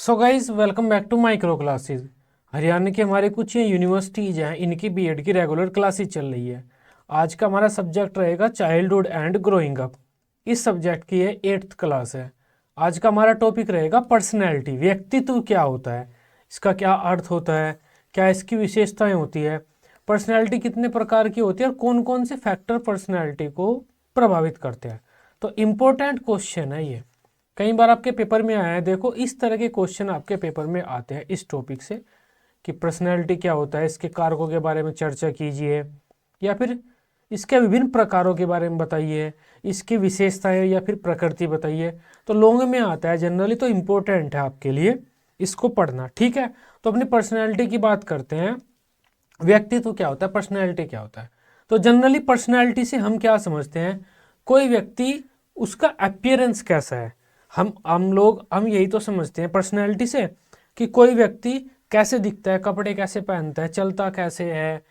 So guys welcome back to micro classes. Haryana की हमारे कुछ यूनिवर्सिटीज़ हैं, इनकी बीएड की रेगुलर क्लासेस चल रही है। आज का हमारा सब्जेक्ट रहेगा चाइल्डहुड एंड ग्रोइंग अप। इस सब्जेक्ट की ये 8th क्लास है। आज का हमारा टॉपिक रहेगा पर्सनैलिटी, व्यक्तित्व क्या होता है, इसका क्या अर्थ होता है, क्या इसकी विशेषताएं होती है, पर्सनैलिटी कितने प्रकार की होती है और कौन कौन से फैक्टर पर्सनैलिटी को प्रभावित करते हैं। तो इम्पोर्टेंट क्वेश्चन है ये, कई बार आपके पेपर में आया है। देखो इस तरह के क्वेश्चन आपके पेपर में आते हैं इस टॉपिक से कि पर्सनैलिटी क्या होता है, इसके कारकों के बारे में चर्चा कीजिए, या फिर इसके विभिन्न प्रकारों के बारे में बताइए, इसकी विशेषताएं या फिर प्रकृति बताइए। तो लॉन्ग में आता है जनरली, तो इम्पोर्टेंट है आपके लिए इसको पढ़ना, ठीक है। तो अपनी पर्सनैलिटी की बात करते हैं। व्यक्तित्व क्या होता है, पर्सनैलिटी क्या होता है। तो जनरली पर्सनैलिटी से हम क्या समझते हैं, कोई व्यक्ति उसका अपीयरेंस कैसा है। हम यही तो समझते हैं पर्सनैलिटी से कि कोई व्यक्ति कैसे दिखता है, कपड़े कैसे पहनता है, चलता कैसे है।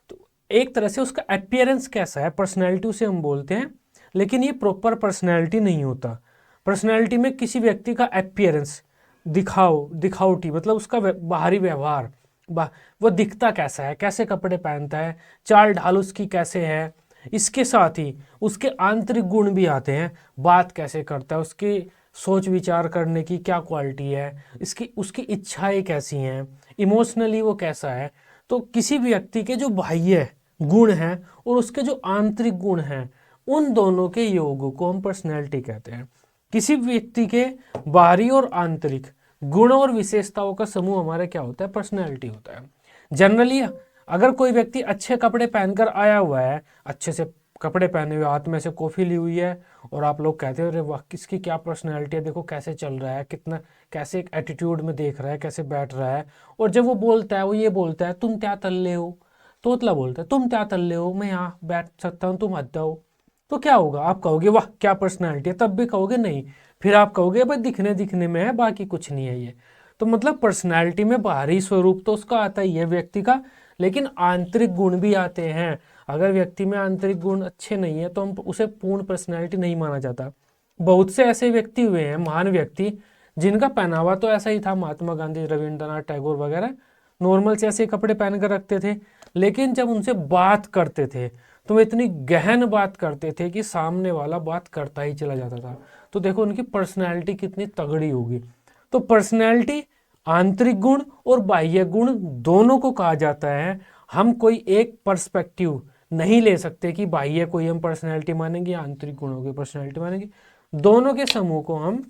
तो एक तरह से उसका अपीयरेंस कैसा है, पर्सनैलिटी उसे हम बोलते हैं। लेकिन ये प्रॉपर पर्सनैलिटी नहीं होता। पर्सनैलिटी में किसी व्यक्ति का अपीयरेंस, दिखावटी मतलब उसका बाहरी व्यवहार, वो दिखता कैसा है, कैसे कपड़े पहनता है, चाल ढाल उसकी कैसे है। इसके साथ ही उसके आंतरिक गुण भी आते हैं, बात कैसे करता है, उसकी सोच विचार करने की क्या क्वालिटी है, इसकी उसकी इच्छाएं कैसी हैं, इमोशनली वो कैसा है। तो किसी भी व्यक्ति के जो बाह्य गुण हैं और उसके जो आंतरिक गुण हैं, उन दोनों के योग को हम पर्सनैलिटी कहते हैं। किसी व्यक्ति के बाहरी और आंतरिक गुण और विशेषताओं का समूह हमारा क्या होता है, पर्सनैलिटी होता है। जनरली अगर कोई व्यक्ति अच्छे कपड़े पहनकर आया हुआ है, अच्छे से कपड़े पहने हुए, हाथ में से कॉफ़ी ली हुई है, और आप लोग कहते हो अरे वाह किसकी क्या पर्सनैलिटी है, देखो कैसे चल रहा है, कितना कैसे एक एटीट्यूड में देख रहा है, कैसे बैठ रहा है। और जब वो बोलता है, वो ये बोलता है तुम क्या तल्ले हो, तोतला बोलता है तुम क्या तल्ले हो, मैं यहाँ बैठ सकता हूँ तुम हद जाओ। तो क्या होगा, आप कहोगे वाह क्या पर्सनैलिटी है, तब भी कहोगे नहीं, फिर आप कहोगे भाई दिखने दिखने में है, बाकी कुछ नहीं है ये। तो मतलब पर्सनैलिटी में बाहरी स्वरूप तो उसका आता ही है व्यक्ति का, लेकिन आंतरिक गुण भी आते हैं। अगर व्यक्ति में आंतरिक गुण अच्छे नहीं है तो हम उसे पूर्ण पर्सनैलिटी नहीं माना जाता। बहुत से ऐसे व्यक्ति हुए हैं, महान व्यक्ति, जिनका पहनावा तो ऐसा ही था, महात्मा गांधी, रविंद्रनाथ टैगोर वगैरह नॉर्मल से ऐसे कपड़े पहन कर रखते थे। लेकिन जब उनसे बात करते थे तो वे इतनी गहन बात करते थे कि सामने वाला बात करता ही चला जाता था। तो देखो उनकी पर्सनैलिटी कितनी तगड़ी होगी। तो पर्सनैलिटी आंतरिक गुण और बाह्य गुण दोनों को कहा जाता है। हम कोई एक पर्सपेक्टिव नहीं ले सकते कि बाह्य कोई हम पर्सनैलिटी मानेंगे, आंतरिक गुणों की पर्सनैलिटी मानेंगे, दोनों के समूह को हम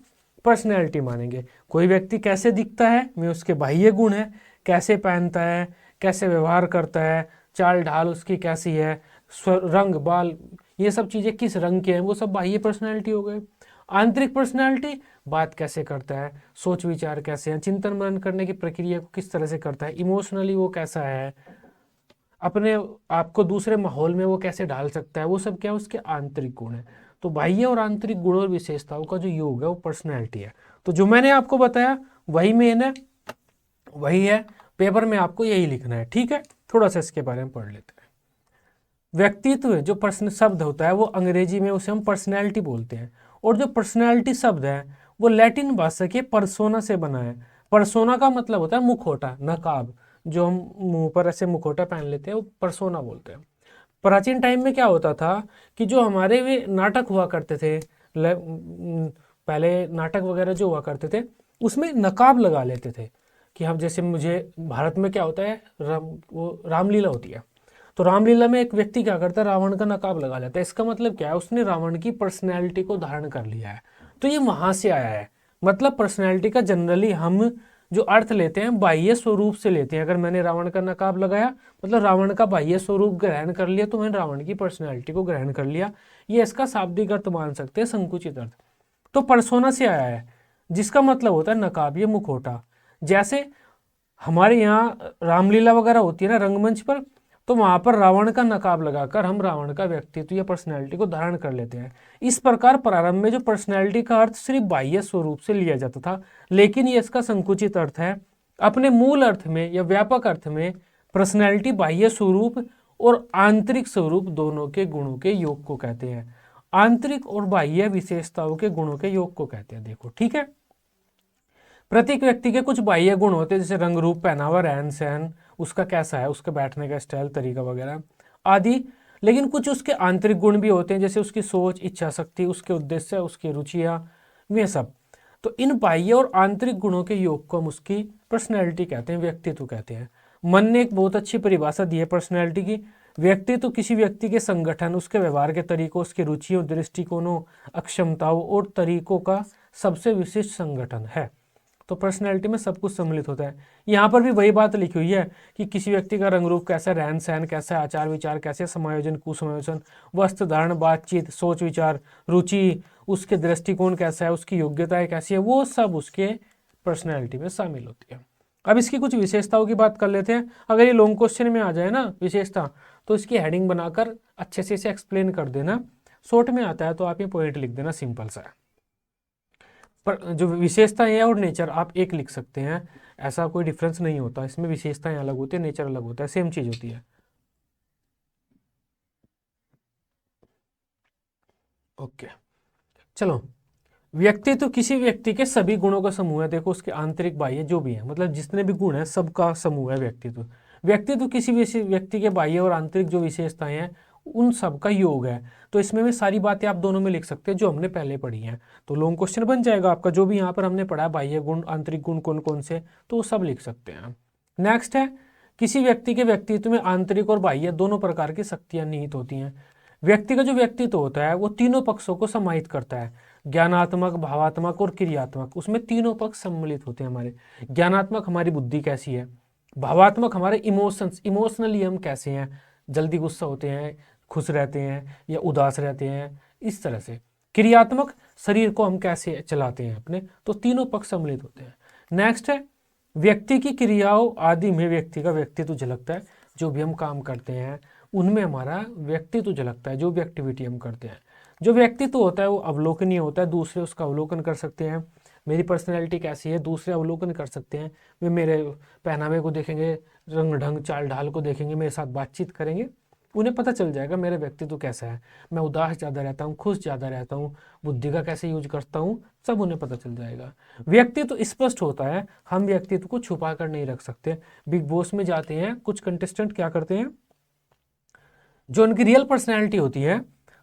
पर्सनैलिटी मानेंगे। कोई व्यक्ति कैसे दिखता है में उसके बाह्य गुण है, कैसे पहनता है, कैसे व्यवहार करता है, चाल ढाल उसकी कैसी है, रंग बाल, ये सब चीज़ें किस रंग के हैं, वो सब बाह्य पर्सनैलिटी हो गए। आंतरिक पर्सनैलिटी, बात कैसे करता है, सोच विचार कैसे हैं, चिंतन मनन करने की प्रक्रिया को किस तरह से करता है, इमोशनली वो कैसा है, अपने आपको दूसरे माहौल में वो कैसे ढाल सकता है, वो सब क्या है, उसके आंतरिक गुण है। तो बाह्य और आंतरिक गुण और विशेषताओं का जो योग है वो पर्सनैलिटी है। तो जो मैंने आपको बताया वही मेन है, वही है। पेपर में आपको यही लिखना है, ठीक है। थोड़ा सा इसके बारे में पढ़ लेते हैं। व्यक्तित्व जो पर्सन शब्द होता है वो अंग्रेजी में उसे हम पर्सनैलिटी बोलते हैं। और जो पर्सनैलिटी शब्द है वो लैटिन भाषा के परसोना से बना है। परसोना का मतलब होता है मुखौटा, नकाब, जो हम मुंह पर ऐसे मुखौटा पहन लेते हैं वो परसोना बोलते हैं। प्राचीन टाइम में क्या होता था कि जो हमारे वे नाटक हुआ करते थे, पहले नाटक वगैरह जो हुआ करते थे उसमें नकाब लगा लेते थे। कि हम जैसे मुझे भारत में क्या होता है, वो रामलीला होती है। तो रामलीला में एक व्यक्ति क्या करता है, रावण का नकाब लगा लेता है। इसका मतलब क्या है, उसने रावण की पर्सनैलिटी को धारण कर लिया है। तो ये वहां से आया है। मतलब पर्सनैलिटी का जनरली हम जो अर्थ लेते हैं बाह्य स्वरूप से लेते हैं। अगर मैंने रावण का नकाब लगाया मतलब रावण का बाह्य स्वरूप ग्रहण कर लिया, तो मैंने रावण की पर्सनैलिटी को ग्रहण कर लिया। ये इसका शाब्दिक अर्थ मान सकते हैं, संकुचित अर्थ। तो परसोना से आया है, जिसका मतलब होता है नकाब, ये मुखौटा। जैसे हमारे यहाँ रामलीला वगैरह होती है ना रंगमंच पर, तो वहां पर रावण का नकाब लगाकर हम रावण का व्यक्तित्व या पर्सनैलिटी को धारण कर लेते हैं। इस प्रकार प्रारंभ में जो पर्सनैलिटी का अर्थ सिर्फ बाह्य स्वरूप से लिया जाता था, लेकिन ये इसका संकुचित अर्थ है। अपने मूल अर्थ में या व्यापक अर्थ में पर्सनैलिटी बाह्य स्वरूप और आंतरिक स्वरूप दोनों के गुणों के योग को कहते हैं। आंतरिक और बाह्य विशेषताओं के गुणों के योग को कहते हैं। देखो ठीक है, प्रत्येक व्यक्ति के कुछ बाह्य गुण होते हैं, जैसे रंग, रूप, पहनावा, रहन सहन, उसका कैसा है, उसके बैठने का स्टाइल, तरीका वगैरह आदि। लेकिन कुछ उसके आंतरिक गुण भी होते हैं, जैसे उसकी सोच, इच्छा शक्ति, उसके उद्देश्य, उसकी रुचियाँ, वे सब। तो इन बाह्य और आंतरिक गुणों के योग को हम उसकी पर्सनैलिटी कहते हैं, व्यक्तित्व कहते हैं। मन ने एक बहुत अच्छी परिभाषा दी है पर्सनैलिटी की। व्यक्तित्व किसी व्यक्ति के संगठन, उसके व्यवहार के तरीकों, उसकी रुचियों, दृष्टिकोणों, अक्षमताओं और तरीकों का सबसे विशिष्ट संगठन है। तो पर्सनैलिटी में सब कुछ सम्मिलित होता है। यहाँ पर भी वही बात लिखी हुई है कि किसी व्यक्ति का रंग रूप कैसा, रहन सहन कैसा, आचार विचार कैसे, समायोजन, कुसमायोजन, वस्त्र धारण, बातचीत, सोच विचार, रुचि, उसके दृष्टिकोण कैसा है, उसकी योग्यताएं कैसी है, वो सब उसके पर्सनैलिटी में शामिल होती है। अब इसकी कुछ विशेषताओं की बात कर लेते हैं। अगर ये लॉन्ग क्वेश्चन में आ जाए ना विशेषता, तो इसकी हेडिंग बनाकर अच्छे से इसे एक्सप्लेन कर देना। शॉर्ट में आता है तो आप ये पॉइंट लिख देना, सिंपल सा है। पर जो विशेषता है और नेचर आप एक लिख सकते हैं, ऐसा कोई डिफरेंस नहीं होता इसमें। विशेषताएं अलग होती है, नेचर अलग होता है, सेम चीज होती है। ओके, चलो। व्यक्तित्व किसी व्यक्ति के सभी गुणों का समूह है। देखो उसके आंतरिक बाह्य जो भी है, मतलब जितने भी गुण है सबका समूह है व्यक्तित्व। व्यक्तित्व किसी भी व्यक्ति के बाह्य और आंतरिक जो विशेषताएं हैं उन सब का योग है। तो इसमें भी सारी बातें आप दोनों में लिख सकते हैं जो हमने पहले पढ़ी हैं। तो लॉन्ग क्वेश्चन बन जाएगा आपका, जो भी यहाँ पर हमने पढ़ा है बाह्य गुण, आंतरिक गुण कौन कौन से, तो वो सब लिख सकते हैं। नेक्स्ट है, किसी व्यक्ति के व्यक्तित्व में आंतरिक और बाह्य दोनों प्रकार की शक्तियां निहित होती हैं। व्यक्ति का जो व्यक्तित्व होता है वो तीनों पक्षों को समाहित करता है, ज्ञानात्मक, भावात्मक और क्रियात्मक। उसमें तीनों पक्ष सम्मिलित होते हैं हमारे। ज्ञानात्मक हमारी बुद्धि कैसी है, भावात्मक हमारे इमोशंस, इमोशनली हम कैसे हैं, जल्दी गुस्सा होते हैं, खुश रहते हैं या उदास रहते हैं, इस तरह से। क्रियात्मक शरीर को हम कैसे चलाते हैं अपने, तो तीनों पक्ष सम्मिलित होते हैं। नेक्स्ट है, व्यक्ति की क्रियाओं आदि में व्यक्ति का व्यक्तित्व झलकता है। जो भी हम काम करते हैं उनमें हमारा व्यक्तित्व झलकता है, जो भी एक्टिविटी हम करते हैं। जो व्यक्तित्व होता है वो अवलोकनीय होता है, दूसरे उसका अवलोकन कर सकते हैं। मेरी पर्सनैलिटी कैसी है दूसरे अवलोकन कर सकते हैं। वे मेरे पहनावे को देखेंगे, रंग ढंग चाल ढाल को देखेंगे, मेरे साथ बातचीत करेंगे, उन्हें पता चल जाएगा मेरा व्यक्तित्व कैसा है। मैं उदास ज़्यादा रहता हूँ, खुश ज़्यादा रहता हूँ, बुद्धि का कैसे यूज करता हूँ, सब उन्हें पता चल जाएगा। व्यक्तित्व स्पष्ट होता है, हम व्यक्तित्व को छुपा कर नहीं रख सकते। बिग बॉस में जाते हैं कुछ कंटेस्टेंट, क्या करते हैं, जो उनकी रियल पर्सनैलिटी होती है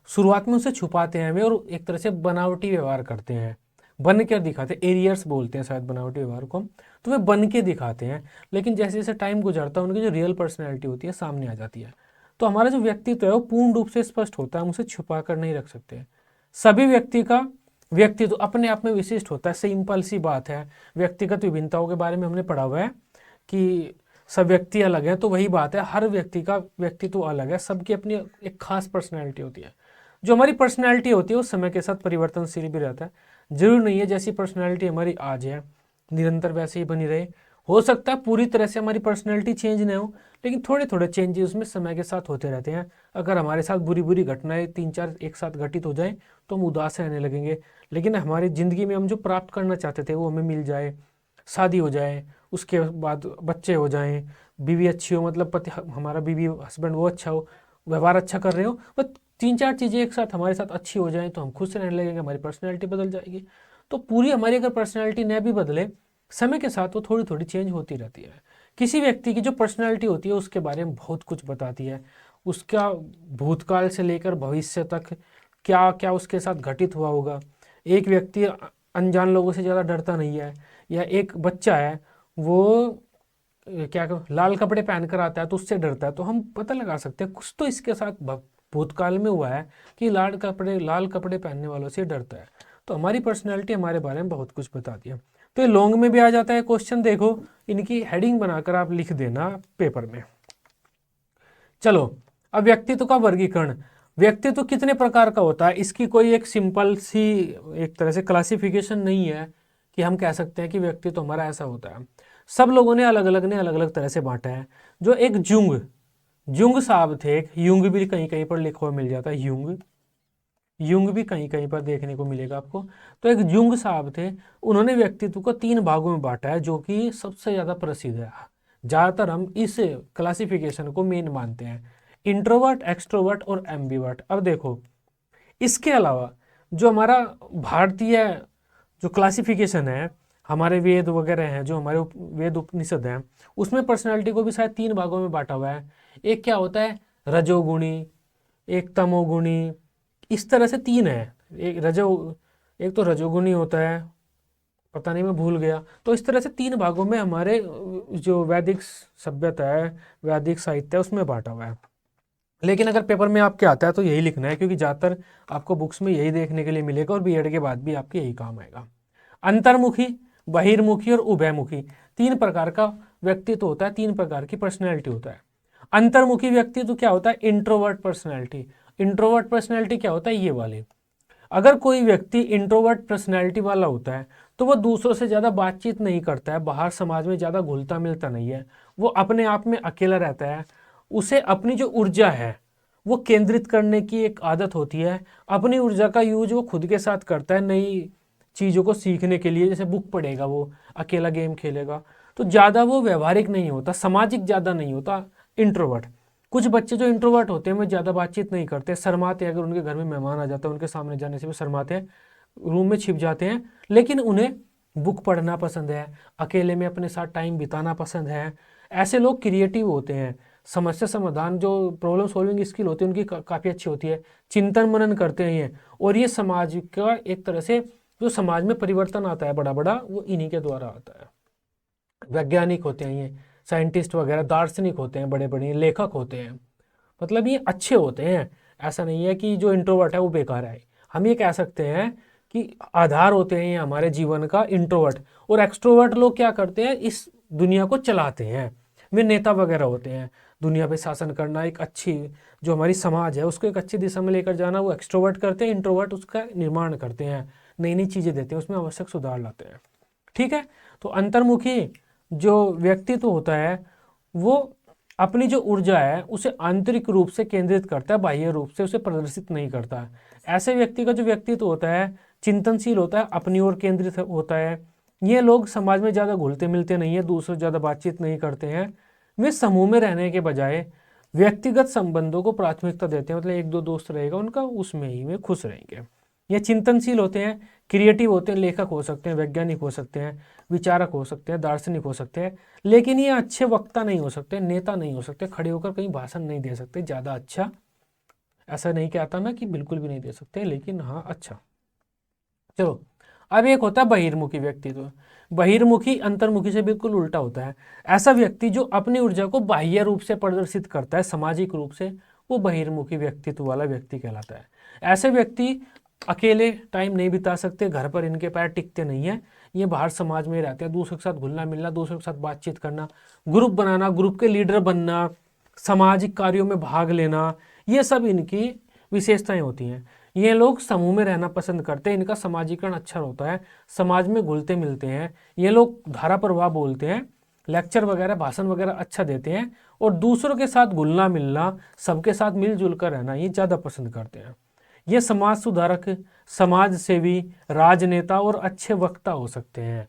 शुरुआत में उसे छुपाते हैं वे, और एक तरह से बनावटी व्यवहार करते हैं, बन के दिखाते हैं। एरियर्स बोलते हैं शायद बनावटी व्यवहार को, तो वे बन के दिखाते हैं। लेकिन जैसे जैसे टाइम गुजरता है उनकी जो रियल पर्सनैलिटी होती है सामने आ जाती है। तो हमारा जो व्यक्तित्व है वो पूर्ण रूप से स्पष्ट होता है, हम उसे छुपा कर नहीं रख सकते। सभी व्यक्ति का व्यक्तित्व अपने आप में विशिष्ट होता है, सिंपल सी बात है। व्यक्तिगत विभिन्नताओं के बारे में हमने पढ़ा हुआ है कि सब व्यक्ति अलग है, तो वही बात है, हर व्यक्ति का व्यक्तित्व अलग है, सबकी अपनी एक खास पर्सनैलिटी होती है। जो हमारी पर्सनैलिटी होती है वो समय के साथ परिवर्तनशील भी रहता है। जरूर नहीं है जैसी पर्सनैलिटी हमारी आज है निरंतर वैसे ही बनी रहे। हो सकता है पूरी तरह से हमारी पर्सनैलिटी चेंज नहीं हो, लेकिन थोड़े थोड़े चेंजेस उसमें समय के साथ होते रहते हैं। अगर हमारे साथ बुरी बुरी घटनाएं 3-4 एक साथ घटित हो जाएं तो हम उदास रहने लगेंगे। लेकिन हमारी ज़िंदगी में हम जो प्राप्त करना चाहते थे वो हमें मिल जाए, शादी हो जाए, उसके बाद बच्चे हो जाएं, बीवी अच्छी हो, मतलब पति हमारा बीवी हस्बैंड वो अच्छा हो, व्यवहार अच्छा कर रहे हो, बस 3-4 चीज़ें एक साथ हमारे साथ अच्छी हो जाएं तो हम खुश रहने लगेंगे, हमारी पर्सनैलिटी बदल जाएगी। तो पूरी हमारी अगर पर्सनैलिटी न भी बदले, समय के साथ वो थोड़ी थोड़ी चेंज होती रहती है। किसी व्यक्ति की जो पर्सनैलिटी होती है उसके बारे में बहुत कुछ बताती है। उसका भूतकाल से लेकर भविष्य तक क्या क्या उसके साथ घटित हुआ होगा। एक व्यक्ति अनजान लोगों से ज़्यादा डरता नहीं है, या एक बच्चा है वो क्या लाल कपड़े पहनकर आता है तो उससे डरता है, तो हम पता लगा सकते हैं कुछ तो इसके साथ भूतकाल में हुआ है कि लाल कपड़े पहनने वालों से डरता है। तो हमारी पर्सनैलिटी हमारे बारे में बहुत कुछ बताती है। तो ये लॉन्ग में भी आ जाता है क्वेश्चन, देखो इनकी हेडिंग बनाकर आप लिख देना पेपर में। चलो, अब व्यक्तित्व का वर्गीकरण। व्यक्तित्व कितने प्रकार का होता है, इसकी कोई एक सिंपल सी एक तरह से क्लासिफिकेशन नहीं है कि हम कह सकते हैं कि व्यक्तित्व हमारा ऐसा होता है। सब लोगों ने अलग अलग तरह से बांटा है। जो एक जुंग साहब थे, एक युंग भी कहीं कहीं पर लिखा हुआ मिल जाता है, युंग भी कहीं कहीं पर देखने को मिलेगा आपको। तो एक जुंग साहब थे, उन्होंने व्यक्तित्व को 3 भागों में बांटा है जो कि सबसे ज़्यादा प्रसिद्ध है। ज़्यादातर हम इस क्लासिफिकेशन को मेन मानते हैं, इंट्रोवर्ट, एक्सट्रोवर्ट और एम्बीवर्ट। अब देखो इसके अलावा जो हमारा भारतीय जो क्लासिफिकेशन है, हमारे वेद वगैरह हैं, जो हमारे वेद उपनिषद हैं, उसमें पर्सनालिटी को भी शायद 3 भागों में बांटा हुआ है। एक क्या होता है, रजोगुणी, एक तमोगुणी, इस तरह से 3 है। एक तो रजोगुणी होता है, पता नहीं मैं भूल गया। तो इस तरह से 3 भागों में हमारे जो वैदिक सभ्यता है, वैदिक साहित्य है, उसमें बांटा हुआ है। लेकिन अगर पेपर में आपके आता है तो यही लिखना है, क्योंकि ज़्यादातर आपको बुक्स में यही देखने के लिए मिलेगा और बीएड के बाद भी आपके यही काम आएगा। अंतर्मुखी, बहिर्मुखी और उभयमुखी, 3 प्रकार का व्यक्तित्व होता है, 3 प्रकार की पर्सनैलिटी होता है। अंतर्मुखी व्यक्तित्व क्या होता है, इंट्रोवर्ट पर्सनैलिटी। इंट्रोवर्ट पर्सनैलिटी क्या होता है, ये वाले। अगर कोई व्यक्ति इंट्रोवर्ट पर्सनैलिटी वाला होता है तो वो दूसरों से ज़्यादा बातचीत नहीं करता है, बाहर समाज में ज़्यादा घुलता मिलता नहीं है, वो अपने आप में अकेला रहता है। उसे अपनी जो ऊर्जा है वो केंद्रित करने की एक आदत होती है। अपनी ऊर्जा का यूज वो खुद के साथ करता है, नई चीज़ों को सीखने के लिए। जैसे बुक पढ़ेगा, वो अकेला गेम खेलेगा, तो ज़्यादा वो व्यवहारिक नहीं होता, सामाजिक ज़्यादा नहीं होता, इंट्रोवर्ट। कुछ बच्चे जो इंट्रोवर्ट होते हैं वो ज़्यादा बातचीत नहीं करते, शर्माते हैं। अगर उनके घर में मेहमान आ जाता है उनके सामने जाने से भी शर्माते हैं, रूम में छिप जाते हैं। लेकिन उन्हें बुक पढ़ना पसंद है, अकेले में अपने साथ टाइम बिताना पसंद है। ऐसे लोग क्रिएटिव होते हैं, समस्या समाधान, जो प्रॉब्लम सॉल्विंग स्किल होती है उनकी काफ़ी अच्छी होती है, चिंतन मनन करते हैं ये। और ये समाज का एक तरह से जो समाज में परिवर्तन आता है बड़ा बड़ा, वो इन्हीं के द्वारा आता है। वैज्ञानिक होते हैं ये, साइंटिस्ट वगैरह, दार्शनिक होते हैं, बड़े बड़े लेखक होते हैं, मतलब ये अच्छे होते हैं। ऐसा नहीं है कि जो इंट्रोवर्ट है वो बेकार है। हम ये कह सकते हैं कि आधार होते हैं ये हमारे जीवन का, इंट्रोवर्ट। और एक्सट्रोवर्ट लोग क्या करते हैं, इस दुनिया को चलाते हैं, वे नेता वगैरह होते हैं। दुनिया पे शासन करना, एक अच्छी जो हमारी समाज है उसको एक अच्छी दिशा में लेकर जाना, वो एक्सट्रोवर्ट करते हैं। इंट्रोवर्ट उसका निर्माण करते हैं, नई नई चीज़ें देते हैं, उसमें आवश्यक सुधार लाते हैं। ठीक है, तो अंतर्मुखी जो व्यक्तित्व होता है वो अपनी जो ऊर्जा है उसे आंतरिक रूप से केंद्रित करता है, बाह्य रूप से उसे प्रदर्शित नहीं करता। ऐसे व्यक्ति का जो व्यक्तित्व होता है चिंतनशील होता है, अपनी ओर केंद्रित होता है। ये लोग समाज में ज़्यादा घुलते मिलते नहीं है, दूसरों से ज़्यादा बातचीत नहीं करते हैं। वे समूह में रहने के बजाय व्यक्तिगत संबंधों को प्राथमिकता देते हैं, मतलब 1-2 दोस्त रहेगा उनका, उसमें ही वे खुश रहेंगे। ये चिंतनशील होते हैं, क्रिएटिव होते हैं, लेखक हो सकते हैं, वैज्ञानिक हो सकते हैं, विचारक हो सकते हैं, दार्शनिक हो सकते हैं। लेकिन ये अच्छे वक्ता नहीं हो सकते, नेता नहीं हो सकते, खड़े होकर कहीं भाषण नहीं दे सकते ज़्यादा अच्छा। ऐसा नहीं कहता मैं कि बिल्कुल भी नहीं दे सकते, लेकिन हाँ अच्छा। चलो, अब एक होता है बहिर्मुखी व्यक्तित्व। बहिर्मुखी अंतर्मुखी से बिल्कुल उल्टा होता है। ऐसा व्यक्ति जो अपनी ऊर्जा को बाह्य रूप से प्रदर्शित करता है, सामाजिक रूप से, वो बहिर्मुखी व्यक्तित्व वाला व्यक्ति कहलाता है। ऐसे व्यक्ति अकेले टाइम नहीं बिता सकते, घर पर इनके पैर टिकते नहीं है, ये बाहर समाज में रहते हैं, दूसरों के साथ घुलना मिलना, दूसरों के साथ बातचीत करना, ग्रुप बनाना, ग्रुप के लीडर बनना, सामाजिक कार्यों में भाग लेना, ये सब इनकी विशेषताएं होती हैं। ये लोग समूह में रहना पसंद करते हैं, इनका समाजीकरण अच्छा होता है, समाज में घुलते मिलते हैं। ये लोग धारा प्रवाह बोलते हैं, लेक्चर वगैरह, भाषण वगैरह अच्छा देते हैं, और दूसरों के साथ घुलना मिलना, सबके साथ मिलजुल कर रहना ये ज़्यादा पसंद करते हैं। ये समाज सुधारक, समाज सेवी, राजनेता और अच्छे वक्ता हो सकते हैं।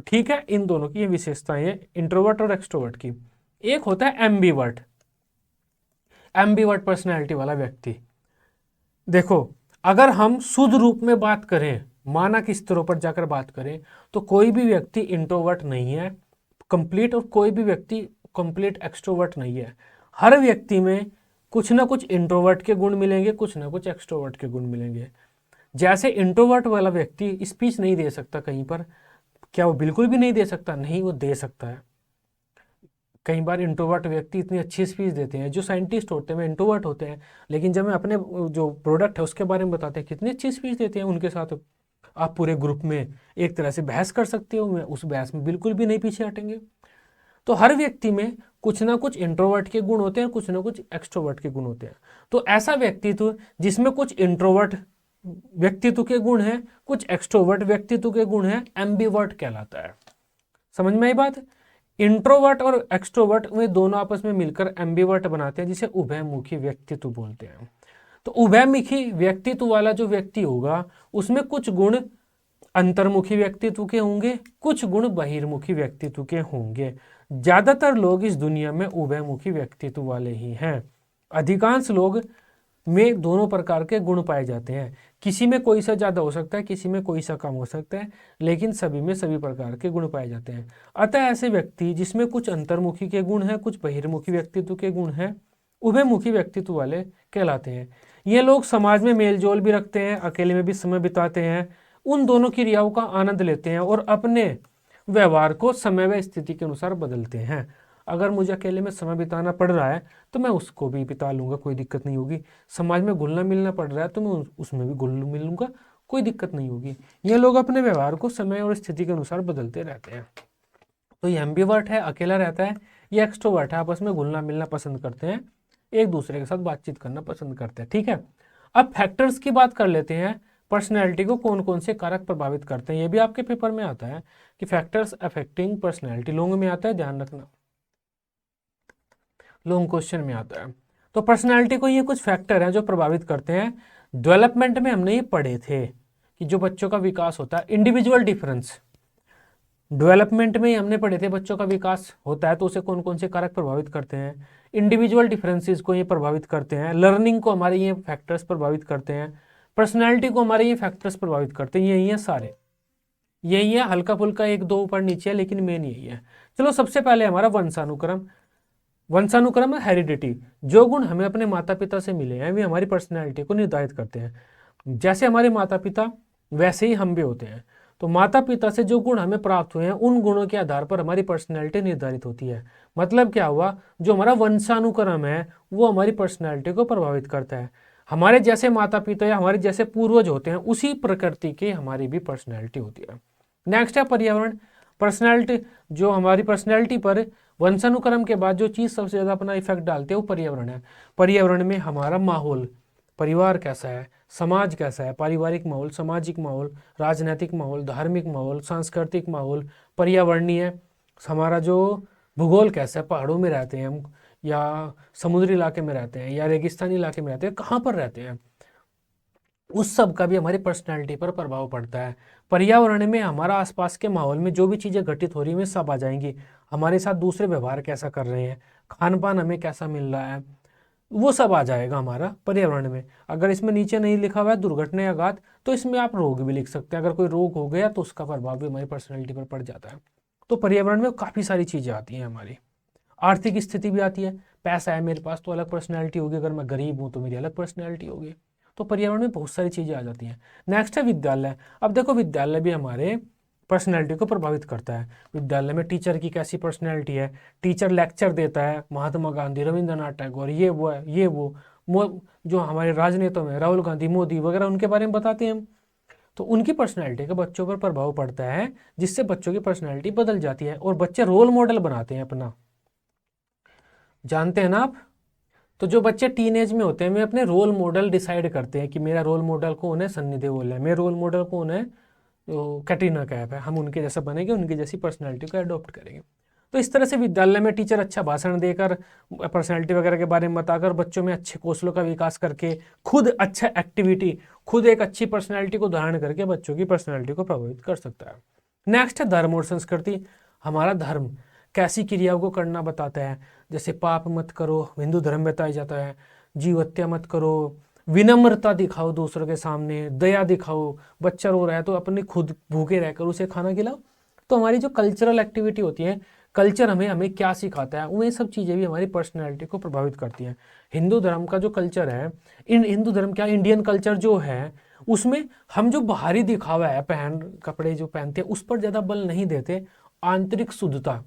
ठीक है, इन दोनों की ये विशेषताएं हैं, इंट्रोवर्ट और एक्सट्रोवर्ट की। एक होता है एम्बीवर्ट। एम्बीवर्ट पर्सनैलिटी वाला व्यक्ति, देखो, अगर हम शुद्ध रूप में बात करें, मानक स्तरों पर जाकर बात करें, तो कोई भी व्यक्ति इंट्रोवर्ट नहीं है कंप्लीट, और कोई भी व्यक्ति कंप्लीट एक्सट्रोवर्ट नहीं है। हर व्यक्ति में कुछ ना कुछ इंट्रोवर्ट के गुण मिलेंगे, कुछ ना कुछ एक्सट्रोवर्ट के गुण मिलेंगे। जैसे इंट्रोवर्ट वाला व्यक्ति स्पीच नहीं दे सकता कहीं पर, क्या वो बिल्कुल भी नहीं दे सकता? नहीं, वो दे सकता है। कई बार इंट्रोवर्ट व्यक्ति इतनी अच्छी स्पीच देते हैं, जो साइंटिस्ट होते हैं वे इंट्रोवर्ट होते हैं, लेकिन जब मैं अपने जो प्रोडक्ट है उसके बारे में बताते हैं, कितनी अच्छी स्पीच देते हैं। उनके साथ आप पूरे ग्रुप में एक तरह से बहस कर सकते हो, मैं उस बहस में बिल्कुल भी नहीं पीछे हटेंगे। तो हर व्यक्ति में कुछ ना कुछ इंट्रोवर्ट के गुण होते हैं, कुछ ना कुछ एक्सट्रोवर्ट के गुण होते हैं। तो ऐसा व्यक्तित्व जिसमें कुछ इंट्रोवर्ट व्यक्तित्व के गुण हैं, कुछ एक्सट्रोवर्ट व्यक्तित्व के गुण हैं, एम्बीवर्ट कहलाता है। समझ में आई बात? इंट्रोवर्ट और एक्सट्रोवर्ट वे दोनों आपस में मिलकर एम्बीवर्ट बनाते हैं, जिसे उभयमुखी व्यक्तित्व बोलते हैं। तो उभयमुखी व्यक्तित्व वाला जो व्यक्ति होगा उसमें कुछ गुण अंतर्मुखी व्यक्तित्व के होंगे, कुछ गुण बहिर्मुखी व्यक्तित्व के होंगे। ज्यादातर लोग इस दुनिया में उभयमुखी व्यक्तित्व वाले ही हैं। अधिकांश लोग में दोनों प्रकार के गुण पाए जाते हैं। किसी में कोई सा ज़्यादा हो सकता है, किसी में कोई सा कम हो सकता है, लेकिन सभी में सभी प्रकार के गुण पाए जाते हैं। अतः ऐसे व्यक्ति जिसमें कुछ अंतर्मुखी के गुण हैं, कुछ बहिर्मुखी व्यक्तित्व के गुण हैं, उभयमुखी व्यक्तित्व वाले कहलाते हैं। ये लोग समाज में मेलजोल भी रखते हैं, अकेले में भी समय बिताते हैं, उन दोनों क्रियाओं का आनंद लेते हैं और अपने व्यवहार को समय व स्थिति के अनुसार बदलते हैं। अगर मुझे अकेले में समय बिताना पड़ रहा है तो मैं उसको भी बिता लूंगा, कोई दिक्कत नहीं होगी। समाज में घुलना मिलना पड़ रहा है तो मैं उसमें भी घुल मिलूंगा, कोई दिक्कत नहीं होगी। ये लोग अपने व्यवहार को समय और स्थिति के अनुसार बदलते रहते हैं। तो ये एम्बिवर्ट है, अकेला रहता है। ये एक्सट्रोवर्ट है, आपस में घुलना मिलना पसंद करते हैं, एक दूसरे के साथ बातचीत करना पसंद करते हैं। ठीक है, अब फैक्टर्स की बात कर लेते हैं। पर्सनैलिटी को कौन कौन से कारक प्रभावित करते हैं, ये भी आपके पेपर में आता है कि फैक्टर्स अफेक्टिंग पर्सनैलिटी, लॉन्ग में आता है, ध्यान रखना, लॉन्ग क्वेश्चन में आता है। तो पर्सनैलिटी को ये कुछ फैक्टर हैं जो प्रभावित करते हैं। डेवलपमेंट में हमने ये पढ़े थे कि जो बच्चों का विकास होता है, इंडिविजुअल डिफरेंस, डेवलपमेंट में ही हमने पढ़े थे बच्चों का विकास होता है तो उसे कौन कौन से कारक प्रभावित करते हैं। इंडिविजुअल डिफरेंसेस को ये प्रभावित करते हैं, लर्निंग को हमारे ये फैक्टर्स प्रभावित करते हैं, पर्सनैलिटी को हमारे ये फैक्टर्स प्रभावित करते हैं। यही है सारे, यही है, हल्का फुल्का एक दो ऊपर नीचे है लेकिन मेन यही है। चलो सबसे पहले हमारा वंशानुक्रम। वंशानुक्रम है हेरिडिटी। जो गुण हमें अपने माता पिता से मिले हैं वे हमारी पर्सनैलिटी को निर्धारित करते हैं। जैसे हमारे माता पिता वैसे ही हम भी होते हैं। तो माता पिता से जो गुण हमें प्राप्त हुए हैं उन गुणों के आधार पर हमारी पर्सनैलिटी निर्धारित होती है। मतलब क्या हुआ, जो हमारा वंशानुक्रम है वो हमारी पर्सनैलिटी को प्रभावित करता है। हमारे जैसे माता पिता या हमारे जैसे पूर्वज होते हैं उसी प्रकृति की हमारी भी पर्सनैलिटी होती है। नेक्स्ट है पर्यावरण। पर्सनैलिटी, जो हमारी पर्सनैलिटी पर वंशानुक्रम के बाद जो चीज़ सबसे ज़्यादा अपना इफेक्ट डालती है वो पर्यावरण है। पर्यावरण में हमारा माहौल, परिवार कैसा है, समाज कैसा है, पारिवारिक माहौल, सामाजिक माहौल, राजनीतिक माहौल, धार्मिक माहौल, सांस्कृतिक माहौल, पर्यावरणीय, हमारा जो भूगोल कैसा है, पहाड़ों में रहते हैं हम या समुद्री इलाके में रहते हैं या रेगिस्तानी इलाके में रहते हैं, कहाँ पर रहते हैं, उस सब का भी हमारी पर्सनैलिटी पर प्रभाव पड़ता है। पर्यावरण में हमारा आसपास के माहौल में जो भी चीज़ें घटित हो रही हैं सब आ जाएंगी। हमारे साथ दूसरे व्यवहार कैसा कर रहे हैं, खान पान हमें कैसा मिल रहा है, वो सब आ जाएगा हमारा पर्यावरण में। अगर इसमें नीचे नहीं लिखा हुआ है दुर्घटना या आघात, तो इसमें आप रोग भी लिख सकते हैं। अगर कोई रोग हो गया तो उसका प्रभाव भी हमारी पर्सनैलिटी पर पड़ जाता है। तो पर्यावरण में काफ़ी सारी चीज़ें आती हैं हमारी। आर्थिक स्थिति भी आती है, पैसा है मेरे पास तो अलग पर्सनैलिटी होगी, अगर मैं गरीब हूँ तो मेरी अलग पर्सनैलिटी होगी। तो पर्यावरण में बहुत सारी चीज़ें आ जाती हैं। नेक्स्ट है विद्यालय। अब देखो विद्यालय भी हमारे पर्सनैलिटी को प्रभावित करता है। विद्यालय में टीचर की कैसी पर्सनैलिटी है, टीचर लेक्चर देता है, महात्मा गांधी, रविंद्रनाथ टैगोर, ये वो है, ये वो जो हमारे राजनेता में राहुल गांधी, मोदी वगैरह, उनके बारे में बताते हैं हम, तो उनकी पर्सनैलिटी का बच्चों पर प्रभाव पड़ता है, जिससे बच्चों की पर्सनैलिटी बदल जाती है और बच्चे रोल मॉडल बनाते हैं अपना, जानते हैं ना आप। तो जो बच्चे टीनेज में होते हैं वे अपने रोल मॉडल डिसाइड करते हैं कि मेरा रोल मॉडल कौन है, सन्नी देओल है, मेरा रोल मॉडल कौन है, तो कैटरीना कैफ है, हम उनके जैसा बनेंगे, उनकी जैसी पर्सनैलिटी को अडॉप्ट करेंगे। तो इस तरह से विद्यालय में टीचर अच्छा भाषण देकर, पर्सनैलिटी वगैरह के बारे में बताकर, बच्चों में अच्छे कौशलों का विकास करके, खुद अच्छा एक्टिविटी, खुद एक अच्छी पर्सनैलिटी को धारण करके बच्चों की पर्सनैलिटी को प्रभावित कर सकता है। नेक्स्ट है धर्म और संस्कृति। हमारा धर्म कैसी क्रियाओं को करना बताता है, जैसे पाप मत करो, हिंदू धर्म में बताया जाता है, जीव हत्या मत करो, विनम्रता दिखाओ दूसरों के सामने, दया दिखाओ, बच्चा रो रहा है तो अपने खुद भूखे रहकर उसे खाना खिलाओ। तो हमारी जो कल्चरल एक्टिविटी होती है, कल्चर हमें हमें क्या सिखाता है, वो सब चीज़ें भी हमारी पर्सनैलिटी को प्रभावित करती हैं। हिंदू धर्म का जो कल्चर है, हिंदू धर्म क्या, इंडियन कल्चर जो है, उसमें हम जो बाहरी दिखावा है, कपड़े जो पहनते हैं उस पर ज़्यादा बल नहीं देते, आंतरिक शुद्धता,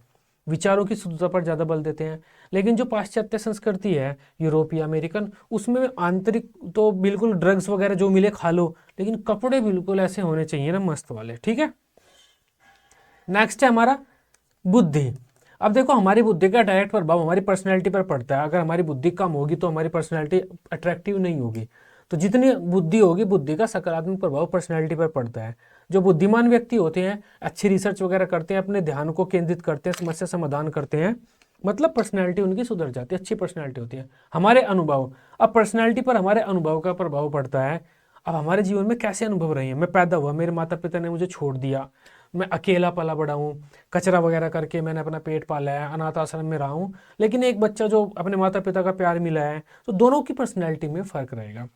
विचारों की शुद्धता पर ज़्यादा बल देते हैं। लेकिन जो पाश्चात्य संस्कृति है, यूरोपीय अमेरिकन, उसमें आंतरिक तो बिल्कुल ड्रग्स वगैरह जो मिले खा लो, लेकिन कपड़े बिल्कुल ऐसे होने चाहिए ना, मस्त वाले। ठीक है, नेक्स्ट है हमारा बुद्धि। अब देखो हमारी बुद्धि का डायरेक्ट प्रभाव हमारी पर्सनैलिटी पर पड़ता है। अगर हमारी बुद्धि कम होगी तो हमारी पर्सनैलिटी अट्रैक्टिव नहीं होगी। तो जितनी बुद्धि होगी, बुद्धि का सकारात्मक प्रभाव पर्सनैलिटी पर पड़ता है। जो बुद्धिमान व्यक्ति होते हैं, अच्छी रिसर्च वगैरह करते हैं, अपने ध्यान को केंद्रित करते हैं, समस्या समाधान करते हैं, मतलब पर्सनैलिटी उनकी सुधर जाती है, अच्छी पर्सनैलिटी होती है। हमारे अनुभव, अब पर्सनैलिटी पर हमारे अनुभव का प्रभाव पड़ता है। अब हमारे जीवन में कैसे अनुभव रहे हैं, मैं पैदा हुआ, मेरे माता पिता ने मुझे छोड़ दिया, मैं अकेला पला बड़ा हूँ, कचरा वगैरह करके मैंने अपना पेट पाला है, अनाथ आश्रम में रहा हूँ, लेकिन एक बच्चा जो अपने माता पिता का प्यार मिला है, तो दोनों की पर्सनैलिटी में फ़र्क रहेगा।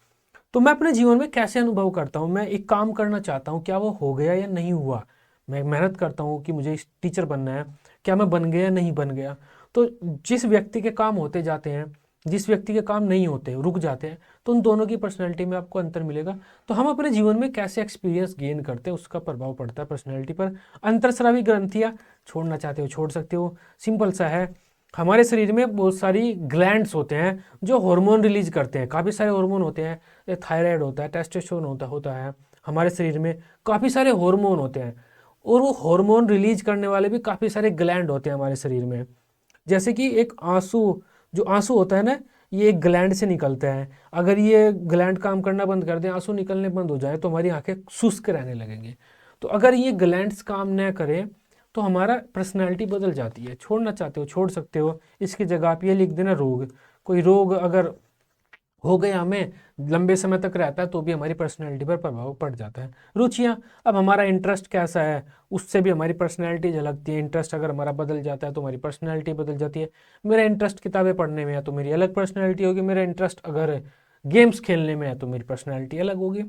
तो मैं अपने जीवन में कैसे अनुभव करता हूँ, मैं एक काम करना चाहता हूँ, क्या वो हो गया या नहीं हुआ। मैं मेहनत करता हूँ कि मुझे टीचर बनना है, क्या मैं बन गया या नहीं बन गया। तो जिस व्यक्ति के काम होते जाते हैं, जिस व्यक्ति के काम नहीं होते, रुक जाते हैं, तो उन दोनों की पर्सनैलिटी में आपको अंतर मिलेगा। तो हम अपने जीवन में कैसे एक्सपीरियंस गेन करते हैं, उसका प्रभाव पड़ता है पर्सनैलिटी पर। अंतरस्रावी ग्रंथियाँ छोड़ना चाहते हो छोड़ सकते हो, सिंपल सा है। हमारे शरीर में बहुत सारी ग्लैंड्स होते हैं जो हार्मोन रिलीज करते हैं, काफ़ी सारे हार्मोन होते हैं, थायराइड होता है, टेस्टोस्टेरोन होता है। हमारे शरीर में काफ़ी सारे हार्मोन होते हैं, और वो हार्मोन रिलीज करने वाले भी काफ़ी सारे ग्लैंड होते हैं हमारे शरीर में। जैसे कि एक आंसू, जो आंसू होता है ना, ये एक ग्लैंड से निकलता है। अगर ये ग्लैंड काम करना बंद कर दें, आंसू निकलने बंद हो जाए, तो हमारी आंखें शुष्क रहने लगेंगे। तो अगर ये ग्लैंड्स काम न करें तो हमारा पर्सनैलिटी बदल जाती है। छोड़ना चाहते हो छोड़ सकते हो, इसकी जगह आप ये लिख देना रोग। कोई रोग अगर हो गया हमें, लंबे समय तक रहता है, तो भी हमारी पर्सनैलिटी पर प्रभाव पड़ जाता है। रुचियाँ, अब हमारा इंटरेस्ट कैसा है उससे भी हमारी पर्सनैलिटी झलकती है। इंटरेस्ट अगर हमारा बदल जाता है तो हमारी पर्सनैलिटी बदल जाती है। मेरा इंटरेस्ट किताबें पढ़ने में है तो मेरी अलग पर्सनैलिटी होगी, मेरा इंटरेस्ट अगर गेम्स खेलने में है तो मेरी पर्सनैलिटी अलग होगी।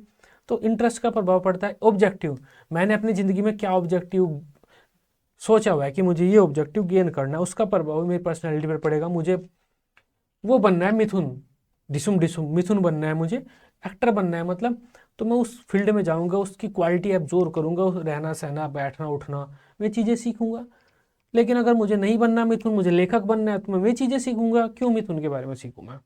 तो इंटरेस्ट का प्रभाव पड़ता है। ऑब्जेक्टिव, मैंने अपनी ज़िंदगी में क्या ऑब्जेक्टिव सोचा हुआ है कि मुझे ये ऑब्जेक्टिव गेन करना है, उसका प्रभाव मेरी पर्सनैलिटी पर पड़ेगा। मुझे वो बनना है मिथुन, डिसुम डिसुम मिथुन बनना है, मुझे एक्टर बनना है मतलब, तो मैं उस फील्ड में जाऊंगा, उसकी क्वालिटी एब्जॉर्व करूंगा, रहना सहना बैठना उठना, मैं चीज़ें सीखूंगा। लेकिन अगर मुझे नहीं बनना मिथुन, मुझे लेखक बनना है, तो मैं वे चीज़ें सीखूंगा। क्यों मिथुन के बारे में सीखूंगा।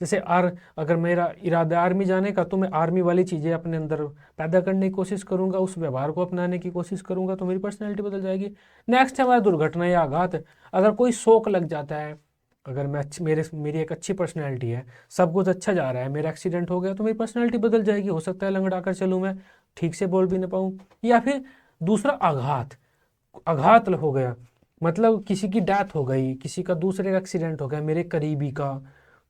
जैसे अगर मेरा इरादा आर्मी जाने का, तो मैं आर्मी वाली चीज़ें अपने अंदर पैदा करने की कोशिश करूंगा, उस व्यवहार को अपनाने की कोशिश करूंगा, तो मेरी पर्सनैलिटी बदल जाएगी। नेक्स्ट है हमारा दुर्घटना या आघात। अगर कोई शौक लग जाता है, अगर मेरी एक अच्छी पर्सनैलिटी है, सब कुछ अच्छा जा रहा है, मेरा एक्सीडेंट हो गया, तो मेरी पर्सनैलिटी बदल जाएगी। हो सकता है लंगड़ा कर चलूँ, मैं ठीक से बोल भी ना पाऊँ। या फिर दूसरा आघात, आघात हो गया मतलब किसी की डेथ हो गई, किसी का दूसरे का एक्सीडेंट हो गया, मेरे करीबी का,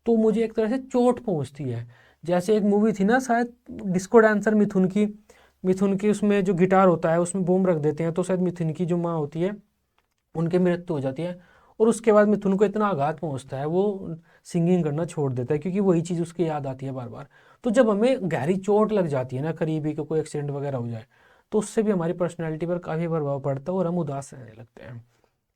तो मुझे एक तरह से चोट पहुंचती है। जैसे एक मूवी थी ना शायद, डिस्को डांसर, मिथुन की उसमें जो गिटार होता है उसमें बम रख देते हैं, तो शायद मिथुन की जो माँ होती है उनकी मृत्यु हो जाती है। और उसके बाद मिथुन को इतना आघात पहुंचता है, वो सिंगिंग करना छोड़ देता है, क्योंकि वही चीज़ उसकी याद आती है बार बार। तो जब हमें गहरी चोट लग जाती है ना, करीबी का कोई एक्सीडेंट वगैरह हो जाए, तो उससे भी हमारी पर्सनैलिटी पर काफ़ी प्रभाव पड़ता है और हम उदास रहने लगते हैं।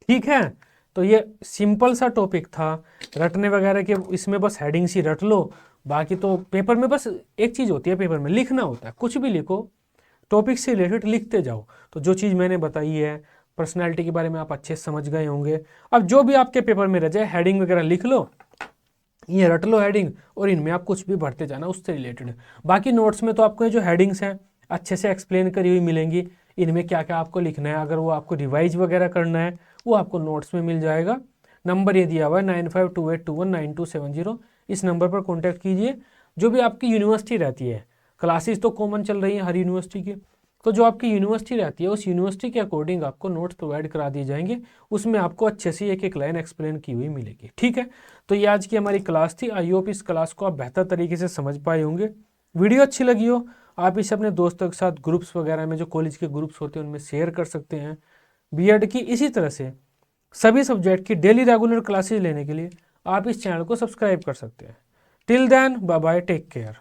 ठीक है, तो ये सिंपल सा टॉपिक था, रटने वगैरह के इसमें बस हेडिंग सी रट लो। बाकी तो पेपर में बस एक चीज़ होती है, पेपर में लिखना होता है, कुछ भी लिखो, टॉपिक से रिलेटेड लिखते जाओ। तो जो चीज़ मैंने बताई है पर्सनैलिटी के बारे में, आप अच्छे से समझ गए होंगे। अब जो भी आपके पेपर में रह जाए, हेडिंग वगैरह लिख लो, ये रट लो हेडिंग, और इनमें आप कुछ भी भरते जाना उससे रिलेटेड। बाकी नोट्स में तो आपको ये जो हेडिंग्स हैं अच्छे से एक्सप्लेन करी हुई मिलेंगी, इनमें क्या क्या आपको लिखना है। अगर वो आपको रिवाइज वगैरह करना है, वो आपको नोट्स में मिल जाएगा। नंबर ये दिया हुआ है 9528219270, इस नंबर पर कॉन्टैक्ट कीजिए। जो भी आपकी यूनिवर्सिटी रहती है, क्लासेस तो कॉमन चल रही हैं हर यूनिवर्सिटी की, तो जो आपकी यूनिवर्सिटी रहती है उस यूनिवर्सिटी के अकॉर्डिंग आपको नोट्स प्रोवाइड करा दिए जाएंगे, उसमें आपको अच्छे से एक एक लाइन एक्सप्लेन की हुई मिलेगी। ठीक है, तो ये आज की हमारी क्लास थी। आई होप इस क्लास को आप बेहतर तरीके से समझ पाए होंगे। वीडियो अच्छी लगी हो, आप इसे अपने दोस्तों के साथ ग्रुप्स वगैरह में, जो कॉलेज के ग्रुप्स होते हैं उनमें शेयर कर सकते हैं। बीएड की इसी तरह से सभी सब्जेक्ट की डेली रेगुलर क्लासेज लेने के लिए आप इस चैनल को सब्सक्राइब कर सकते हैं। Till then, bye bye, take care.